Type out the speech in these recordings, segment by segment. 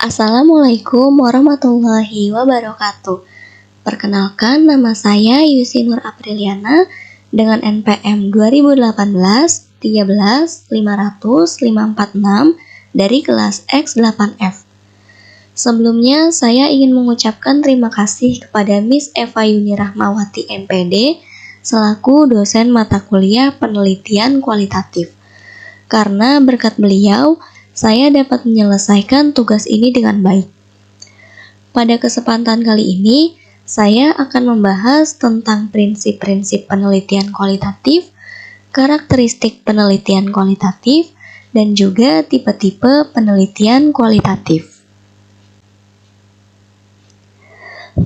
Assalamualaikum warahmatullahi wabarakatuh. Perkenalkan, nama saya Yusi Nur Apriliana dengan NPM 2018 13 500 546 dari kelas X8F. Sebelumnya, saya ingin mengucapkan terima kasih kepada Miss Eva Yuni Rahmawati MPD selaku dosen mata kuliah penelitian kualitatif. Karena berkat beliau, saya dapat menyelesaikan tugas ini dengan baik. Pada kesempatan kali ini, saya akan membahas tentang prinsip-prinsip penelitian kualitatif, karakteristik penelitian kualitatif, dan juga tipe-tipe penelitian kualitatif.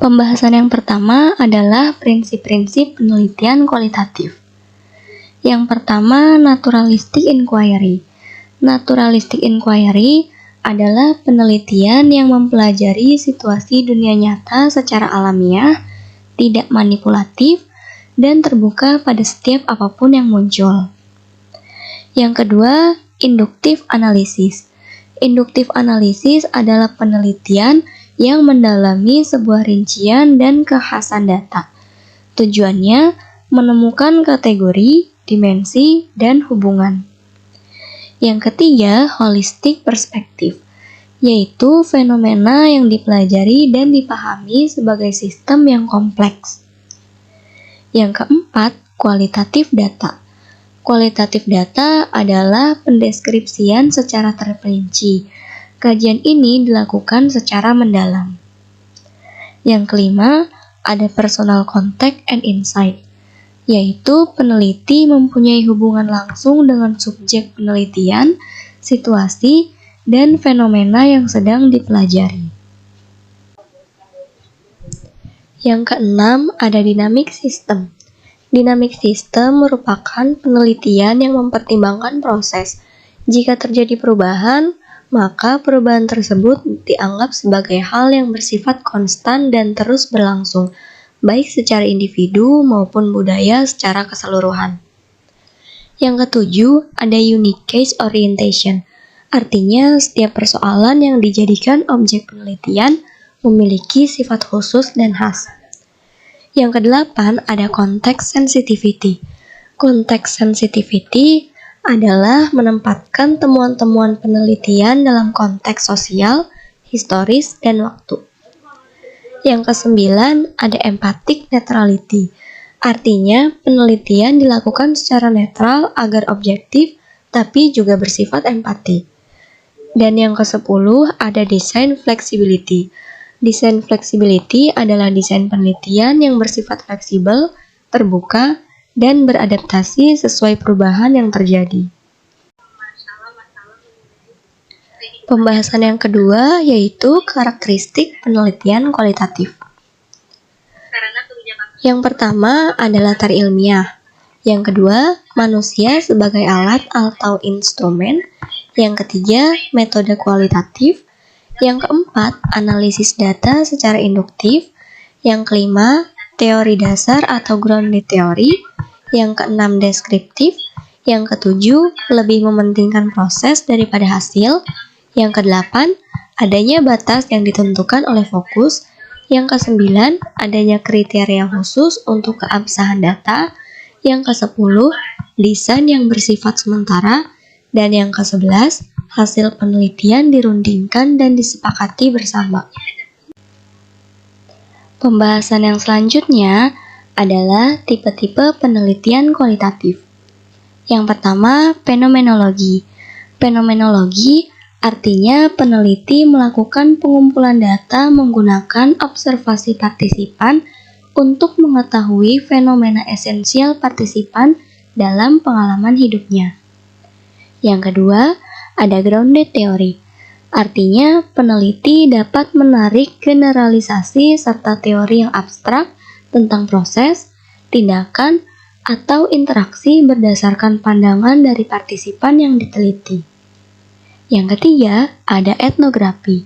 Pembahasan yang pertama adalah prinsip-prinsip penelitian kualitatif. Yang pertama, naturalistic inquiry. Naturalistic inquiry adalah penelitian yang mempelajari situasi dunia nyata secara alamiah, tidak manipulatif, dan terbuka pada setiap apapun yang muncul. Yang kedua, inductive analysis. Inductive analysis adalah penelitian yang mendalami sebuah rincian dan kekhasan data. Tujuannya menemukan kategori, dimensi, dan hubungan. Yang ketiga, holistic perspective, yaitu fenomena yang dipelajari dan dipahami sebagai sistem yang kompleks. Yang keempat, kualitatif data. Kualitatif data adalah pendeskripsian secara terperinci. Kajian ini dilakukan secara mendalam. Yang kelima, ada personal contact and insight, yaitu peneliti mempunyai hubungan langsung dengan subjek penelitian, situasi, dan fenomena yang sedang dipelajari. Yang keenam, ada dynamic system. Dynamic system merupakan penelitian yang mempertimbangkan proses. Jika terjadi perubahan, maka perubahan tersebut dianggap sebagai hal yang bersifat konstan dan terus berlangsung, baik secara individu maupun budaya secara keseluruhan. Yang ketujuh, ada unique case orientation. Artinya, setiap persoalan yang dijadikan objek penelitian memiliki sifat khusus dan khas. Yang kedelapan, ada context sensitivity. Context sensitivity adalah menempatkan temuan-temuan penelitian dalam konteks sosial, historis, dan waktu. Yang kesembilan, ada empathic neutrality. Artinya, penelitian dilakukan secara netral agar objektif, tapi juga bersifat empati. Dan yang kesepuluh, ada design flexibility. Design flexibility adalah desain penelitian yang bersifat fleksibel, terbuka, dan beradaptasi sesuai perubahan yang terjadi. Pembahasan yang kedua yaitu karakteristik penelitian kualitatif. Yang pertama adalah latar ilmiah. Yang kedua, manusia sebagai alat atau instrumen. Yang ketiga, metode kualitatif. Yang keempat, analisis data secara induktif. Yang kelima, teori dasar atau grounded theory. Yang keenam, deskriptif. Yang ketujuh, lebih mementingkan proses daripada hasil. Yang kedelapan, adanya batas yang ditentukan oleh fokus. Yang kesembilan, adanya kriteria khusus untuk keabsahan data. Yang kesepuluh, desain yang bersifat sementara. Dan yang kesebelas, hasil penelitian dirundingkan dan disepakati bersama. Pembahasan yang selanjutnya adalah tipe-tipe penelitian kualitatif. Yang pertama, fenomenologi. Fenomenologi artinya peneliti melakukan pengumpulan data menggunakan observasi partisipan untuk mengetahui fenomena esensial partisipan dalam pengalaman hidupnya. Yang kedua, ada grounded theory. Artinya, peneliti dapat menarik generalisasi serta teori yang abstrak tentang proses, tindakan, atau interaksi berdasarkan pandangan dari partisipan yang diteliti. Yang ketiga, ada etnografi.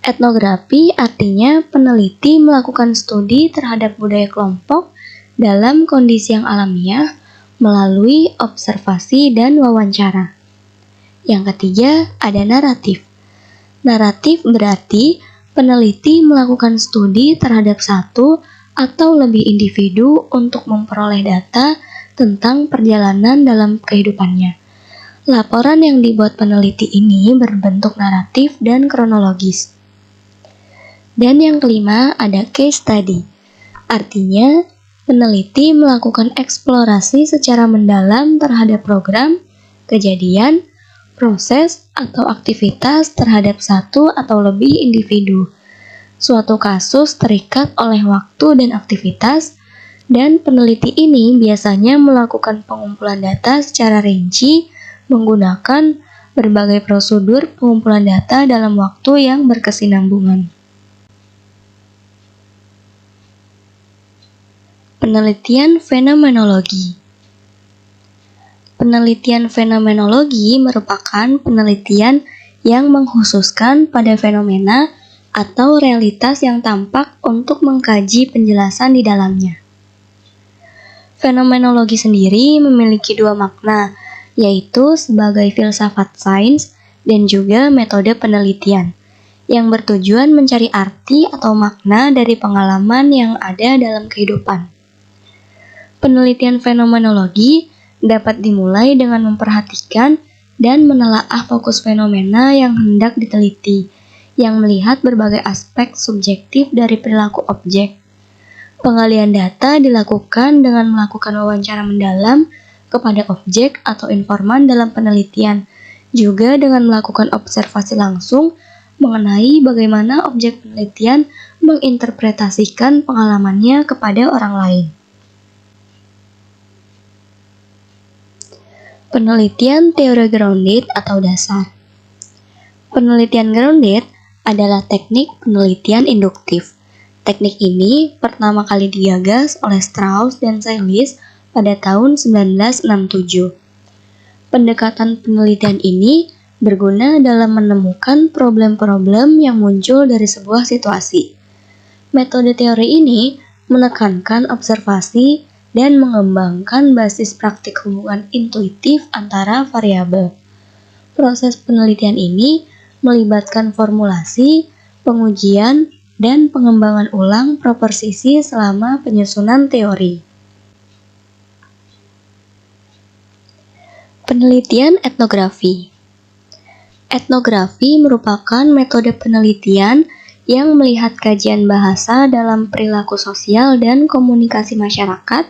Etnografi artinya peneliti melakukan studi terhadap budaya kelompok dalam kondisi yang alamiah melalui observasi dan wawancara. Yang ketiga, ada naratif. Naratif berarti peneliti melakukan studi terhadap satu atau lebih individu untuk memperoleh data tentang perjalanan dalam kehidupannya. Laporan yang dibuat peneliti ini berbentuk naratif dan kronologis. Dan yang kelima ada case study. Artinya, peneliti melakukan eksplorasi secara mendalam terhadap program, kejadian, proses, atau aktivitas terhadap satu atau lebih individu. Suatu kasus terikat oleh waktu dan aktivitas, dan peneliti ini biasanya melakukan pengumpulan data secara rinci menggunakan berbagai prosedur pengumpulan data dalam waktu yang berkesinambungan. Penelitian fenomenologi. Penelitian fenomenologi merupakan penelitian yang mengkhususkan pada fenomena atau realitas yang tampak untuk mengkaji penjelasan di dalamnya. Fenomenologi sendiri memiliki dua makna, yaitu sebagai filsafat sains dan juga metode penelitian, yang bertujuan mencari arti atau makna dari pengalaman yang ada dalam kehidupan. Penelitian fenomenologi dapat dimulai dengan memperhatikan dan menelaah fokus fenomena yang hendak diteliti, yang melihat berbagai aspek subjektif dari perilaku objek. Penggalian data dilakukan dengan melakukan wawancara mendalam kepada objek atau informan dalam penelitian, juga dengan melakukan observasi langsung mengenai bagaimana objek penelitian menginterpretasikan pengalamannya kepada orang lain. Penelitian teori grounded atau dasar. Penelitian grounded adalah teknik penelitian induktif. Teknik ini pertama kali digagas oleh Strauss dan Sellis pada tahun 1967. Pendekatan penelitian ini berguna dalam menemukan problem-problem yang muncul dari sebuah situasi. Metode teori ini menekankan observasi dan mengembangkan basis praktik hubungan intuitif antara variabel. Proses penelitian ini melibatkan formulasi, pengujian, dan pengembangan ulang proposisi selama penyusunan teori. Penelitian etnografi. Etnografi merupakan metode penelitian yang melihat kajian bahasa dalam perilaku sosial dan komunikasi masyarakat,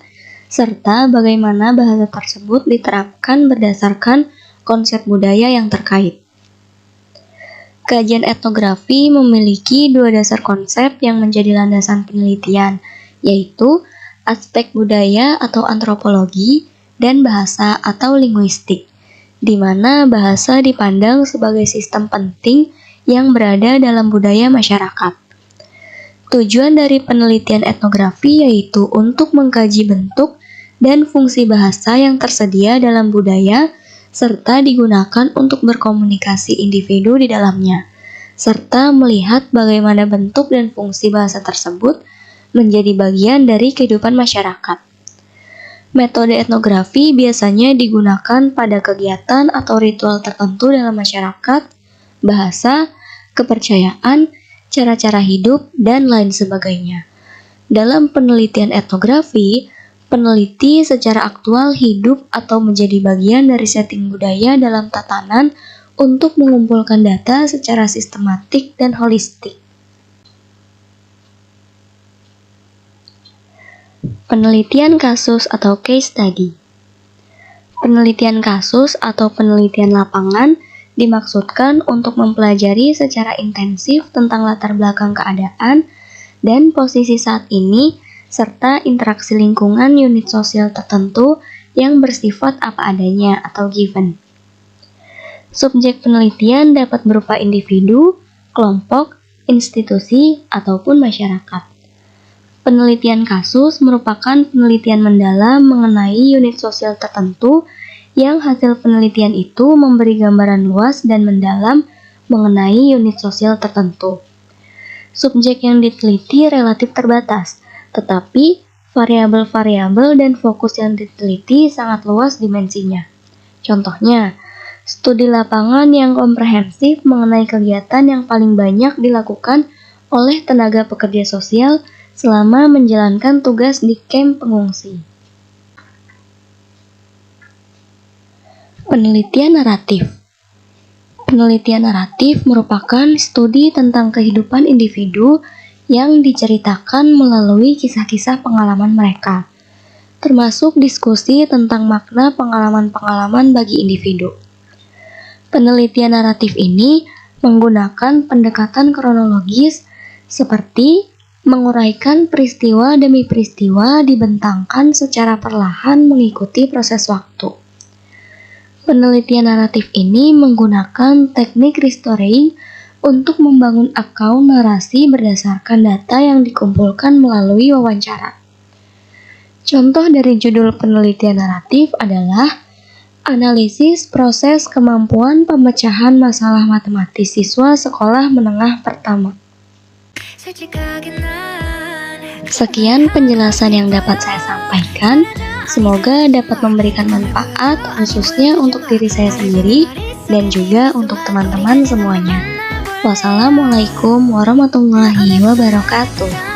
serta bagaimana bahasa tersebut diterapkan berdasarkan konsep budaya yang terkait. Kajian etnografi memiliki dua dasar konsep yang menjadi landasan penelitian, yaitu aspek budaya atau antropologi dan bahasa atau linguistik, di mana bahasa dipandang sebagai sistem penting yang berada dalam budaya masyarakat. Tujuan dari penelitian etnografi yaitu untuk mengkaji bentuk dan fungsi bahasa yang tersedia dalam budaya, serta digunakan untuk berkomunikasi individu di dalamnya, serta melihat bagaimana bentuk dan fungsi bahasa tersebut menjadi bagian dari kehidupan masyarakat. Metode etnografi biasanya digunakan pada kegiatan atau ritual tertentu dalam masyarakat, bahasa, kepercayaan, cara-cara hidup, dan lain sebagainya. Dalam penelitian etnografi, peneliti secara aktual hidup atau menjadi bagian dari setting budaya dalam tatanan untuk mengumpulkan data secara sistematik dan holistik. Penelitian kasus atau case study. Penelitian kasus atau penelitian lapangan dimaksudkan untuk mempelajari secara intensif tentang latar belakang keadaan dan posisi saat ini, serta interaksi lingkungan unit sosial tertentu yang bersifat apa adanya atau given. Subjek penelitian dapat berupa individu, kelompok, institusi, ataupun masyarakat. Penelitian kasus merupakan penelitian mendalam mengenai unit sosial tertentu yang hasil penelitian itu memberi gambaran luas dan mendalam mengenai unit sosial tertentu. Subjek yang diteliti relatif terbatas, tetapi variabel-variabel dan fokus yang diteliti sangat luas dimensinya. Contohnya, studi lapangan yang komprehensif mengenai kegiatan yang paling banyak dilakukan oleh tenaga pekerja sosial selama menjalankan tugas di kamp pengungsi. Penelitian naratif. Penelitian naratif merupakan studi tentang kehidupan individu yang diceritakan melalui kisah-kisah pengalaman mereka, termasuk diskusi tentang makna pengalaman-pengalaman bagi individu. Penelitian naratif ini menggunakan pendekatan kronologis seperti menguraikan peristiwa demi peristiwa dibentangkan secara perlahan mengikuti proses waktu. Penelitian naratif ini menggunakan teknik restoring untuk membangun akaun narasi berdasarkan data yang dikumpulkan melalui wawancara. Contoh dari judul penelitian naratif adalah analisis proses kemampuan pemecahan masalah matematis siswa sekolah menengah pertama. Sekian penjelasan yang dapat saya sampaikan. Semoga dapat memberikan manfaat khususnya untuk diri saya sendiri dan juga untuk teman-teman semuanya. Wassalamualaikum warahmatullahi wabarakatuh.